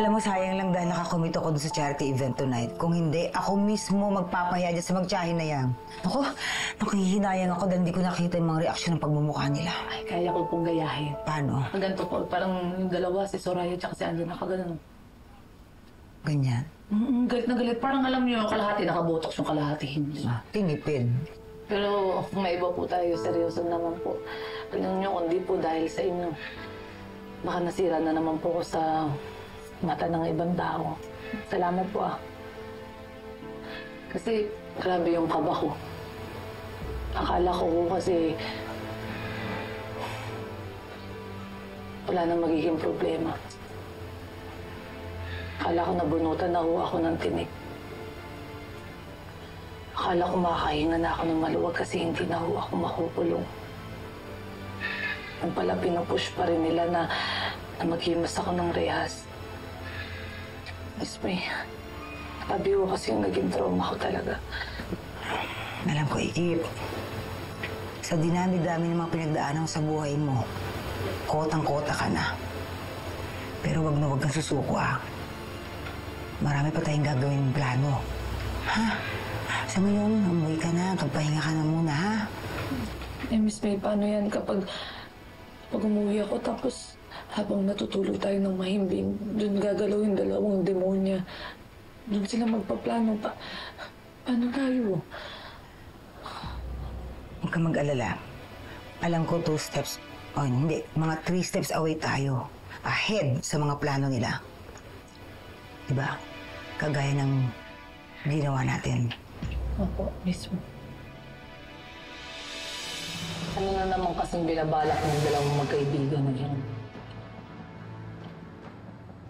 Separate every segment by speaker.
Speaker 1: Alam mo, sayang lang dahil nakakomit ako dun sa charity event tonight. Kung hindi, ako mismo magpapahiya dyan sa magtsahin na yan. Ako, nakihinayang ako dahil hindi ko nakita yung mga reaksyon ng pagmumukha nila.
Speaker 2: Ay, kaya ko pong gayahin.
Speaker 1: Paano?
Speaker 2: Ang ganito po, parang yung dalawa, si Soraya at si Angela, nakaganon.
Speaker 1: Ganyan?
Speaker 2: Galit na galit. Parang alam niyo, kalahati nakabotox yung kalahati hindi.
Speaker 1: Tinipid.
Speaker 2: Pero kung may iba po tayo, seryoso naman po. Alam niyo, kundi po dahil sa inyo, baka nasira na naman po ko sa mata ng ibang tao. Salamat po Kasi grabe yung kaba ko. Akala ko kasi wala nang magiging problema. Akala ko nabunutan na ako ng tinik. Akala ko makakahinga na ako ng maluwag kasi hindi na ako makukulong. Ang pala pinupush pa rin nila na maghimas ako ng rehas. Miss May, nakabiho kasi yung naging trauma ko talaga.
Speaker 1: Alam ko, Ikip. Sa dinami-dami ng mga pinagdaanan sa buhay mo, kotang-kota ka na. Pero wag na wag kang susuko, Marami pa tayong gagawin plano. Ha? Sa ngayon, umuwi ka na, magpahinga ka na muna, ha?
Speaker 2: Miss May, paano yan kapag umuwi ako tapos habang natutulog tayo ng mahimbing, doon gagalaw yung dalawang demonya. Doon sila magpaplano pa. Paano tayo?
Speaker 1: Huwag ka mag-alala. Alam ko 2 steps, hindi, mga 3 steps away tayo. Ahead sa mga plano nila. Diba? Kagaya ng ginawa natin.
Speaker 2: Opo, mismo. Ano na naman kasing binabalak ng dalawang magkaibigan na yan?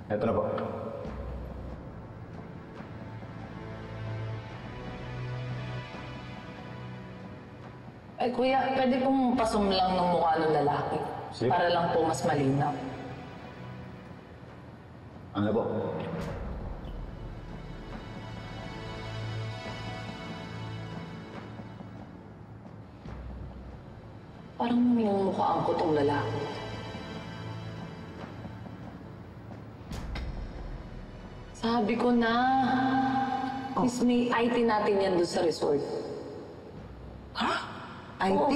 Speaker 3: Eto na po.
Speaker 2: Ay, kuya, pwede pong pasum lang ng mukha ng lalaki.
Speaker 3: Sige.
Speaker 2: Para lang po mas malinaw.
Speaker 3: Ano po?
Speaker 2: Parang minumukhaan ko tong lalaki. Sabi ko na, Miss May, IT natin yan doon sa resort.
Speaker 1: Ha? IT?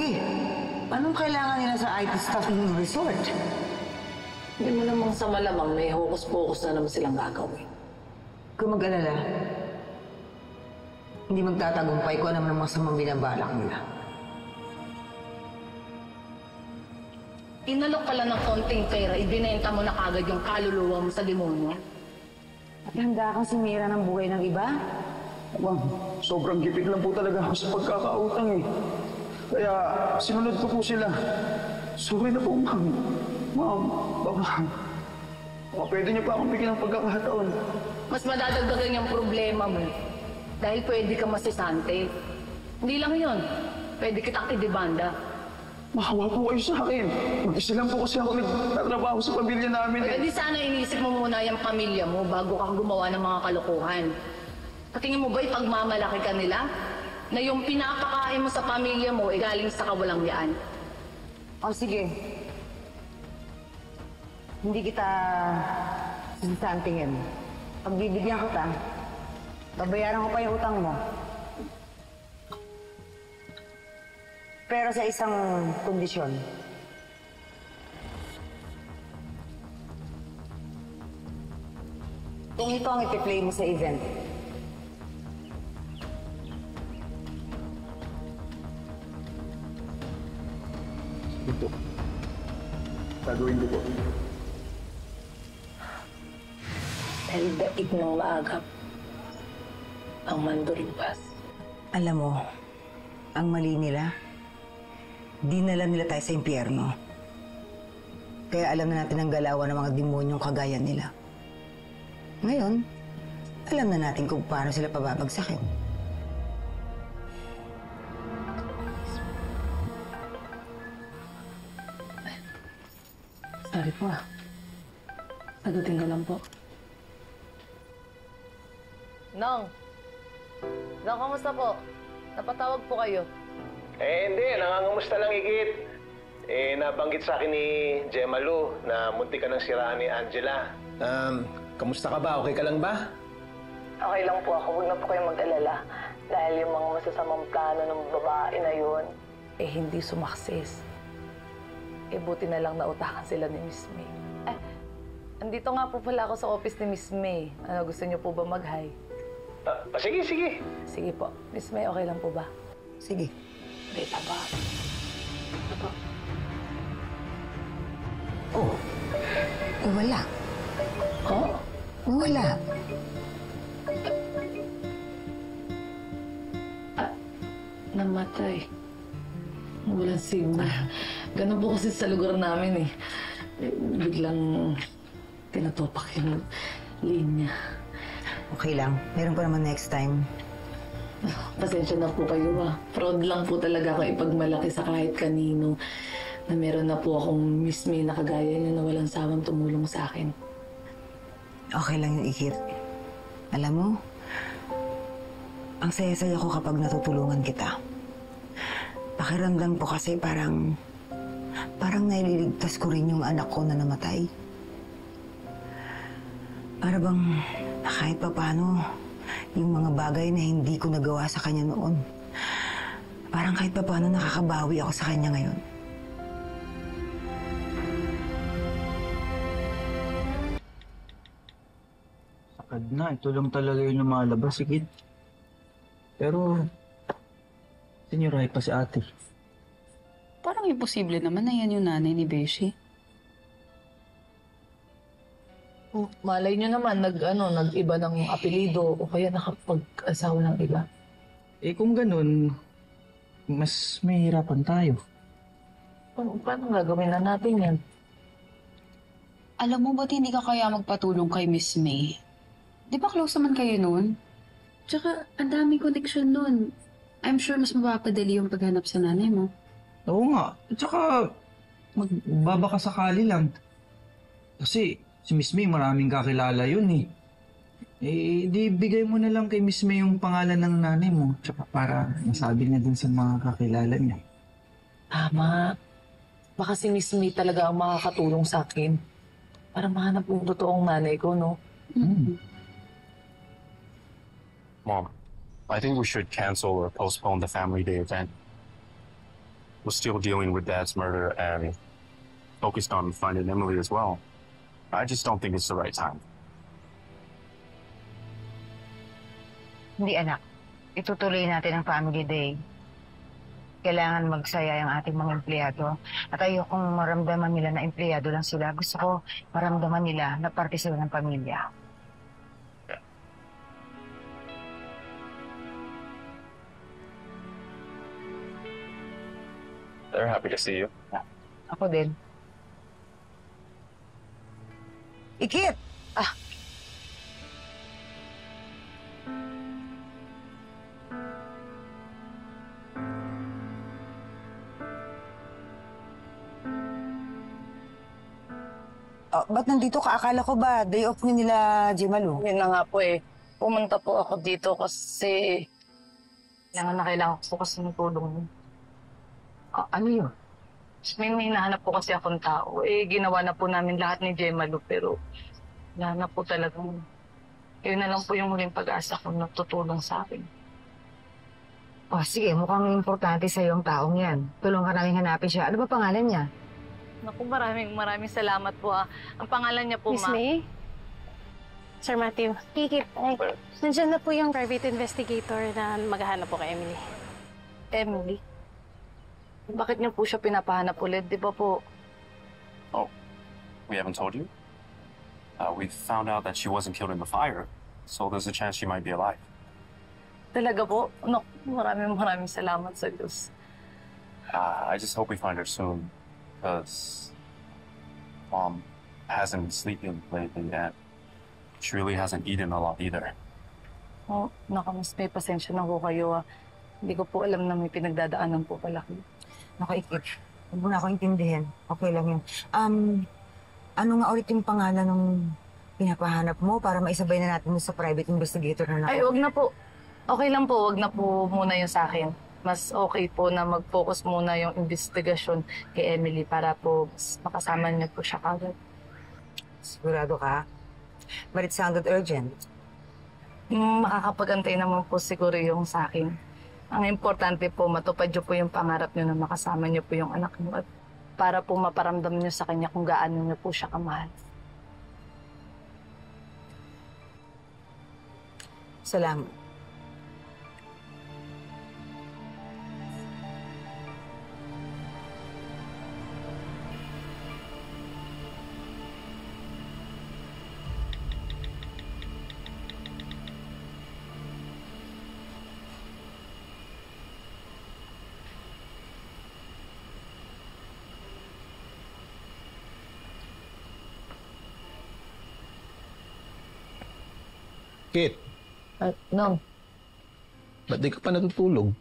Speaker 1: Anong kailangan nila sa IT staff ng resort?
Speaker 2: Hindi mo namang sa malamang may hokus-pokus na naman silang gagawin.
Speaker 1: Kung mag-alala, hindi magtatagumpay ko alam ng mga samang binabalak nila.
Speaker 2: Inalok ka lang ng konting pera, ibinenta mo na kagad yung kaluluwa mo sa demonyo.
Speaker 1: At handa kang sumira ng buhay ng iba?
Speaker 3: Ma'am, sobrang gipit lang po talaga ako sa pagkakautang Kaya sinunod ko po sila. Sorry na po, ma'am. Ma'am, baka pwede niyo pa akong bigyan ng pagkakataon.
Speaker 2: Mas madadagdagan yung problema mo. Dahil pwede ka masisante. Hindi lang yun. Pwede kitang idebanda.
Speaker 3: Mahawa po kayo sa akin. Mag-isa lang po kasi ako nagtatrabaho sa pamilya namin.
Speaker 2: Pwede sana inisip mo muna yung pamilya mo bago kang gumawa ng mga kalokohan. Patingin mo ba ipagmamalaki ka nila? Na yung pinapakain mo sa pamilya mo ay galing sa kawalangyaan?
Speaker 1: O sige. Hindi kita sisantingin. Pagbibigyan kita, babayaran ko pa yung utang mo. Pero sa isang kondisyon. Kung ito ang ipi-play mo sa event,
Speaker 3: Ito. Gagawin ko po.
Speaker 2: Dahil daig ng maagap ang manduribas.
Speaker 1: alam mo, ang mali nila, dinala nila tayo sa impyerno. Kaya alam na natin ang galawan ng mga demonyong kagaya nila. Ngayon, alam na natin kung paano sila pababagsakin.
Speaker 2: Sorry po Sagutin ko lang po.
Speaker 4: Nong! Nong, kamusta po? Napatawag po kayo.
Speaker 5: Hindi. Nangangamusta lang higit. Nabanggit sa akin ni Gemma Lu na muntik ka ng siraan ni Angela. Kamusta ka ba? Okay ka lang ba?
Speaker 2: Okay lang po ako. Huwag na po kayong mag-alala. Dahil yung mga masasamang plano ng babae na yun, hindi sumakses. Buti na lang nautakan sila ni Miss May. Andito nga po pala ako sa office ni Miss May. Gusto niyo po ba mag-hi?
Speaker 5: Sige, sige.
Speaker 2: Sige po. Miss May, okay lang po ba?
Speaker 1: Sige.
Speaker 2: Beta ba? Aba.
Speaker 1: Oh. Wala.
Speaker 2: Oh?
Speaker 1: Wala.
Speaker 2: Namatay. Walang signal. Ganun po kasi sa lugar namin eh. Biglang tinatopak yung linya.
Speaker 1: Okay lang. Meron pa naman next time.
Speaker 2: Pasensya na po kayo Proud lang po talaga ako ipagmalaki sa kahit kanino na meron na po akong Miss May na kagaya niyo na walang sawang tumulong sa akin.
Speaker 1: Okay lang yung Ikit. Alam mo, ang saya-saya ko kapag natutulungan kita. Pakiramdam ko kasi parang naililigtas ko rin yung anak ko na namatay. Para bang kahit pa paano, yung mga bagay na hindi ko nagawa sa kanya noon, parang kahit pa paano nakakabawi ako sa kanya ngayon.
Speaker 3: Sakad na. Ito lang talaga yung lumalabas, Ikit. Pero, senyoray pa si ate.
Speaker 6: Parang imposible naman na yan yung nanay ni Beshi.
Speaker 2: Malay nyo naman, nag-iba ng apelido o kaya nakapag-asawa ng iba.
Speaker 3: Kung ganun, mas mahirapan tayo.
Speaker 2: Paano gagawin na natin yan?
Speaker 6: Alam mo ba't hindi ka kaya magpatulong kay Miss May? Di ba close naman kayo noon? Tsaka, ang daming connection noon. I'm sure mas mapapadali yung paghanap sa nanay mo.
Speaker 3: Oo nga. At saka, magbabaka sakali lang. Kasi, si Miss May maraming kakilala yun eh. Di bigay mo na lang kay Miss May yung pangalan ng nanay mo. Tsaka para masabi na din sa mga kakilala niya.
Speaker 2: Tama. Baka si Miss May talaga ang makakatulong sa akin. Para mahanap yung totoong nanay ko, no?
Speaker 7: Mom, I think we should cancel or postpone the family day event. We're still dealing with Dad's murder and focused on finding Emily as well. I just don't think it's the right time.
Speaker 1: Hindi anak, itutuloy natin ang family day. Kailangan magsaya ang ating mga empleyado. At ayokong maramdaman nila na empleyado lang sila. Gusto ko maramdaman nila na parte sila ng pamilya.
Speaker 7: They're happy to see you.
Speaker 1: Ako din. Ikit! Ba't nandito ka? Akala ko ba day off ni nila Jimalu?
Speaker 2: Yun na nga po Pumunta po ako dito kasi kailangan ko po kasi ng tulong.
Speaker 1: Ano yun?
Speaker 2: May hinahanap po kasi akong tao. Ginawa na po namin lahat ni Jemalu pero wala na po talagang. Yun na lang po yung huling pag-asa ko na tutulong sa akin.
Speaker 1: Sige, mukhang importante sa yung taong yan. Tulong ka namin hanapin siya. Ano ba pangalan niya?
Speaker 4: Naku, maraming salamat po Ang pangalan niya po,
Speaker 8: Miss May? Sir Matthew, Kikit, nandiyan na po yung private investigator na maghahanap po kay Emily.
Speaker 2: Emily? Bakit niyo po siya pinapahanap ulit? Di ba po?
Speaker 7: Oh, we haven't told you? We found out that she wasn't killed in the fire, so there's a chance she might be alive.
Speaker 2: Talaga po? No, maraming salamat sa Diyos.
Speaker 7: I just hope we find her soon, because Mom hasn't been sleeping lately and she really hasn't eaten a lot either.
Speaker 2: Naku, Miss May, pasensya na po kayo Hindi ko po alam na may pinagdadaanan po pala kayo.
Speaker 1: Naku, Ikit. Huwag mo na akong intindihin. Okay lang yun. Ano nga ulit yung pangalan ng pinapahanap mo para maisabay na natin sa private investigator na
Speaker 2: Ay, wag na po. Okay lang po, wag na po muna yung sa akin. Mas okay po na mag-focus muna yung investigasyon kay Emily para po makasama niyo po siya kagad.
Speaker 1: Sigurado ka? But it sounded urgent.
Speaker 4: Makakapag-antay naman po siguro yung sa akin. Ang importante po, matupad niyo po yung pangarap niyo na makasama niyo po yung anak niyo at para po maparamdam niyo sa kanya kung gaano niyo po siya kamahal.
Speaker 1: Salamat.
Speaker 5: Kit,
Speaker 2: No,
Speaker 5: ba't di ka pa natutulog?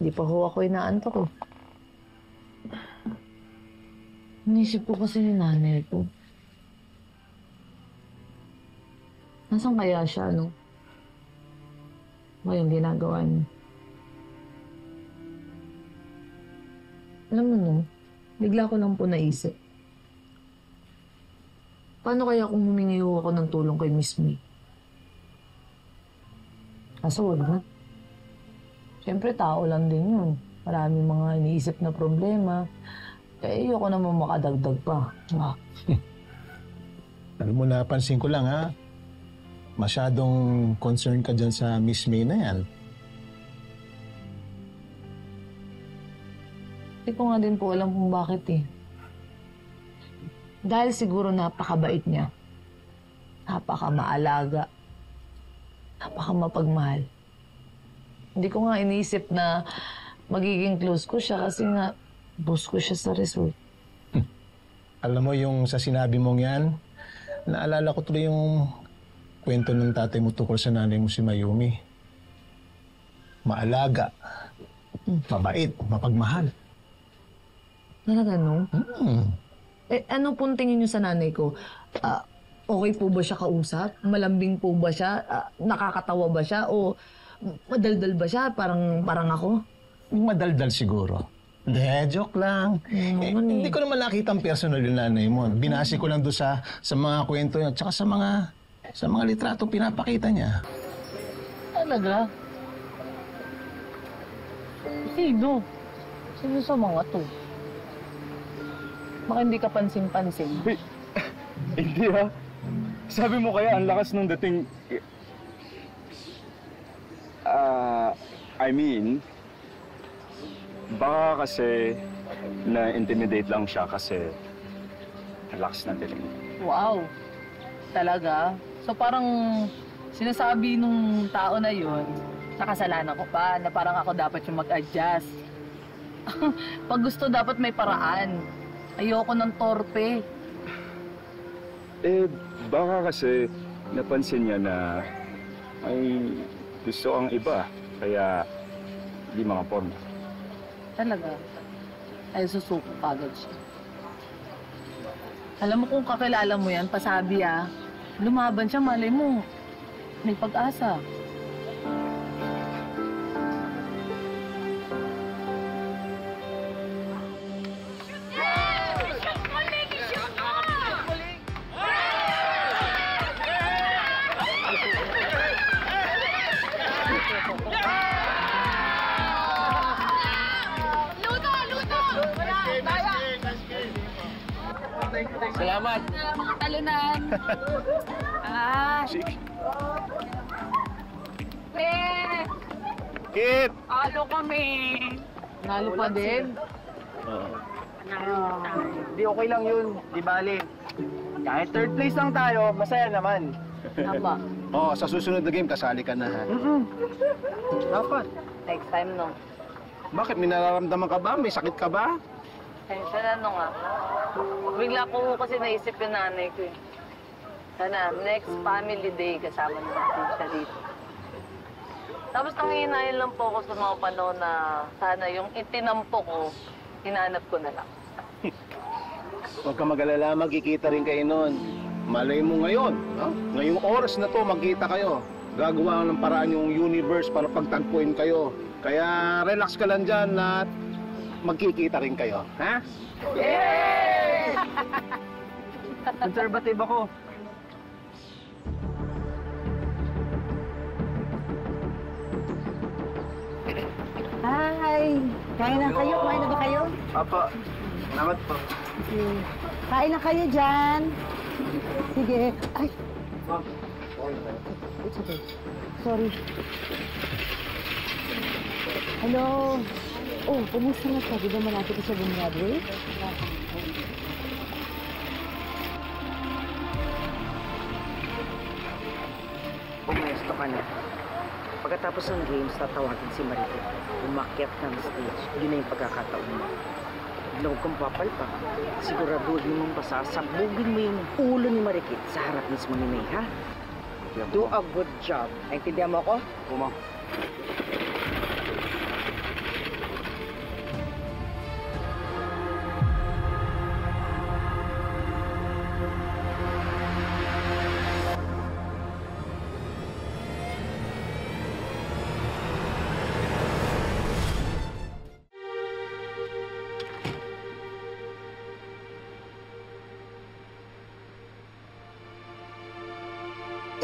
Speaker 2: di pa ho ako inaantok eh. Naisip ko kasi ni nanay ko. Nasaan kaya siya, no? Ngayong ginagawa niya. Alam mo, no? Bigla ko lang po naisip. Paano kaya kung humingi ako ng tulong kay Miss May? Kaso wag na. Siyempre, tao lang din yun. Maraming mga iniisip na problema. Kaya ayoko naman makadagdag pa.
Speaker 5: Alam mo, napansin ko lang ha. Masyadong concerned ka dyan sa Miss May na yan.
Speaker 2: Hindi ko nga din po alam kung bakit eh. Dahil siguro napakabait niya. Napakamaalaga. Napakamapagmahal. Hindi ko nga iniisip na magiging close ko siya kasi nga boss ko siya sa resort.
Speaker 5: Alam mo, yung sa sinabi mong yan, naalala ko tuloy yung kwento ng tatay mo tungkol sa nanay mo si Mayumi. Maalaga, mabait, mapagmahal.
Speaker 2: Talaga, no?
Speaker 5: Mm.
Speaker 2: Eh, ano pong tingin niyo sa nanay ko? Okay po ba siya kausap? Malambing po ba siya? Nakakatawa ba siya? O madaldal ba siya? Parang ako?
Speaker 5: Madaldal siguro. Hindi, joke lang. Hindi ko naman nakita ang personal yung nanay mo. Binasi ko lang doon sa mga kwento niya, tsaka sa mga litratong pinapakita niya.
Speaker 2: Talaga? Sino? Sino sa mga to? Baka hindi ka pansin-pansin.
Speaker 3: Hindi ha. Sabi mo kaya ang lakas nung dating... I mean, baka kasi na-intimidate lang siya kasi ang lakas ng dating.
Speaker 4: Wow! Talaga? So parang sinasabi nung tao na yun, nakasalanan ko pa na parang ako dapat yung mag-adjust. Pag gusto dapat may paraan. Ayoko ng torpe.
Speaker 3: Eh, baka kasi napansin niya na may gusto ang iba, kaya di mga forma.
Speaker 4: Talaga? Ay susuko kagad siya. Alam mo kung kakilala mo yan, pasabi lumaban siya, malay mo. May pag-asa.
Speaker 5: Salamat!
Speaker 4: Mga talunan.
Speaker 3: Sige.
Speaker 5: Kit!
Speaker 4: Alo kami.
Speaker 2: Nalo pa din?
Speaker 5: Di okay lang yun. Di bali. Kahit third place lang tayo, masaya naman.
Speaker 4: Aba,
Speaker 5: Sa susunod na game, kasali ka na ha. Dapat.
Speaker 4: next time no.
Speaker 5: Bakit? May nararamdaman ka ba? May sakit ka ba?
Speaker 4: Kaya na nga. Bigla ko kasi naisip yung nanay ko eh. Sana, next family day kasama natin siya dito. Tapos nangihinayin lang po ako sa mga panahon na sana yung itinampo ko, hinanap ko na lang.
Speaker 5: Huwag ka mag-alala, magkikita rin kayo noon. Malay mo ngayon, no? Ngayong oras na to, magkita kayo. Gagawa ng paraan yung universe para pagtagpuin kayo. Kaya relax ka lang dyan at magkikita rin kayo. Ha?
Speaker 4: Yay!
Speaker 3: Conservative ako.
Speaker 1: Hi! Kain na kayo? Kumain na ba kayo?
Speaker 3: Apa, salamat po.
Speaker 1: Kain na kayo dyan. Sige. Ay, it's okay. Sorry. Hello. Oh, kumusta na siya? Di ba malapit siya gumraduate?
Speaker 9: Pumesto ka na. Pagkatapos ng games, tatawagin si Marito. Umakyat ng stage. Yun na yung pagkakataon mo. Bigla huwag kang papalpa. Siguraduhin mong pasasabugin mo yung ulo ni Marikit sa harap mismo ni May, ha? Do a good job. Naintindihan mo ako?
Speaker 3: Uma.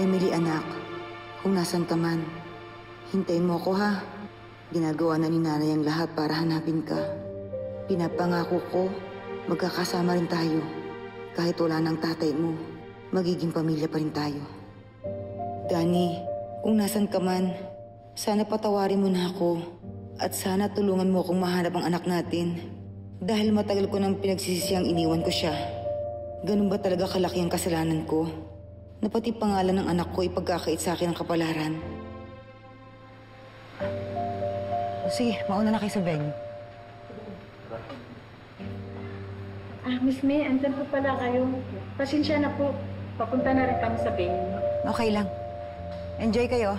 Speaker 1: Emily, anak, kung nasan ka man, hintayin mo ako, ha? Ginagawa na ni nanay ang lahat para hanapin ka. Pinapangako ko, magkakasama rin tayo. Kahit wala ng tatay mo, magiging pamilya pa rin tayo. Danny, kung nasan ka man, sana patawarin mo na ako. At sana tulungan mo akong mahanap ang anak natin. Dahil matagal ko nang pinagsisisiyang iniwan ko siya. Ganun ba talaga kalaki ang kasalanan ko? Na pati pangalan ng anak ko ipagkakait sa akin ang kapalaran. Sige, mauna na kayo sa venue.
Speaker 10: Miss May, andyan po pala kayo. Pasensya na po. Papunta na rin kami sa venue.
Speaker 1: Okay lang. Enjoy kayo.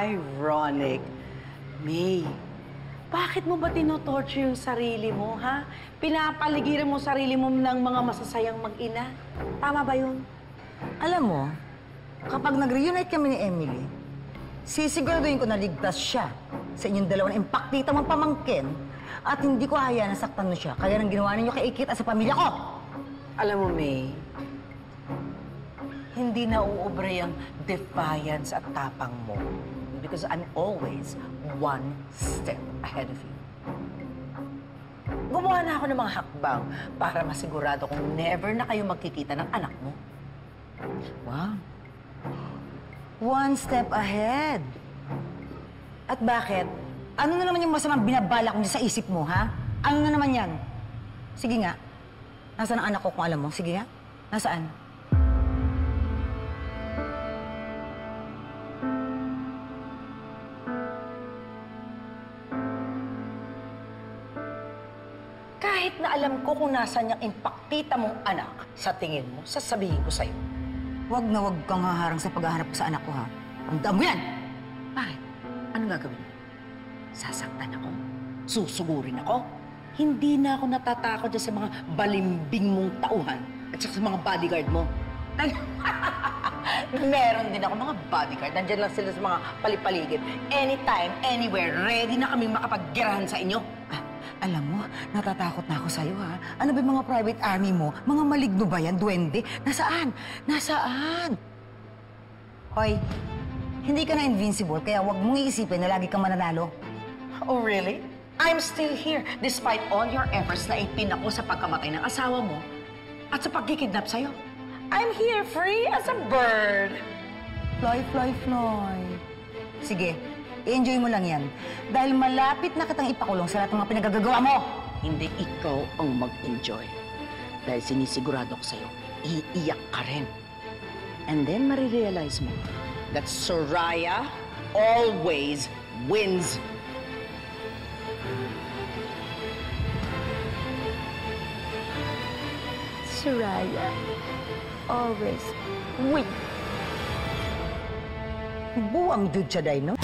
Speaker 9: Ironic. May, bakit mo ba tinotorture yung sarili mo, ha? Pinapaligiran mo sarili mo ng mga masasayang mag-ina. Tama ba yun?
Speaker 1: Alam mo, kapag nag-reunite kami ni Emily, sisiguraduhin ko na ligtas siya sa inyong dalawa na impaktita mong pamangkin at hindi ko haya na saktan mo siya. Kaya nang ginawa ninyo kay Ikit at sa pamilya ko.
Speaker 9: Alam mo, May, hindi na uubra yung defiance at tapang mo. Because I'm always one step ahead of you. Gumawa na ako ng mga hakbang para masigurado kung never na kayo magkikita ng anak mo.
Speaker 1: Wow. One step ahead. At bakit? Ano na naman yung masamang binabalak mo sa isip mo, ha? Ano na naman yan? Sige nga. Nasaan ang anak ko kung alam mo? Sige nga. Nasaan?
Speaker 9: Kahit na alam ko kung nasaan yung impaktita mong anak, sa tingin mo, sasabihin ko sa'yo.
Speaker 1: Huwag na huwag kang haharang sa paghahanap ko sa anak ko, ha? Tandaan mo yan!
Speaker 9: Bakit? Anong gagawin mo? Sasaktan ako? Susugurin ako? Hindi na ako natatakot dyan sa mga balimbing mong tauhan at sa mga bodyguard mo. Meron din ako mga bodyguard. Nandiyan lang sila sa mga palipaligid. Anytime, anywhere, ready na kaming makapaggerahan sa inyo.
Speaker 1: Alam mo, natatakot na ako sa'yo, ha? Ano ba yung mga private army mo? Mga maligno ba yan, duwende? Nasaan? Nasaan? Hoy, hindi ka na invincible, kaya huwag mong iisipin na lagi kang mananalo.
Speaker 9: Oh, really? I'm still here, despite all your efforts na ipinako sa pagkamatay ng asawa mo at sa pagkikidnap sa'yo. I'm here, free as a bird.
Speaker 1: Floy, Floy, Floy. Sige, i-enjoy mo lang yan. Dahil malapit na kitang ipakulong sa lahat ng mga pinagagagawa mo.
Speaker 9: Hindi ikaw ang mag-enjoy. Dahil sinisigurado ko sa'yo, iiyak ka rin. And then marirealize mo that Soraya always wins.
Speaker 10: Soraya, always win.
Speaker 1: Buang jud siya, no?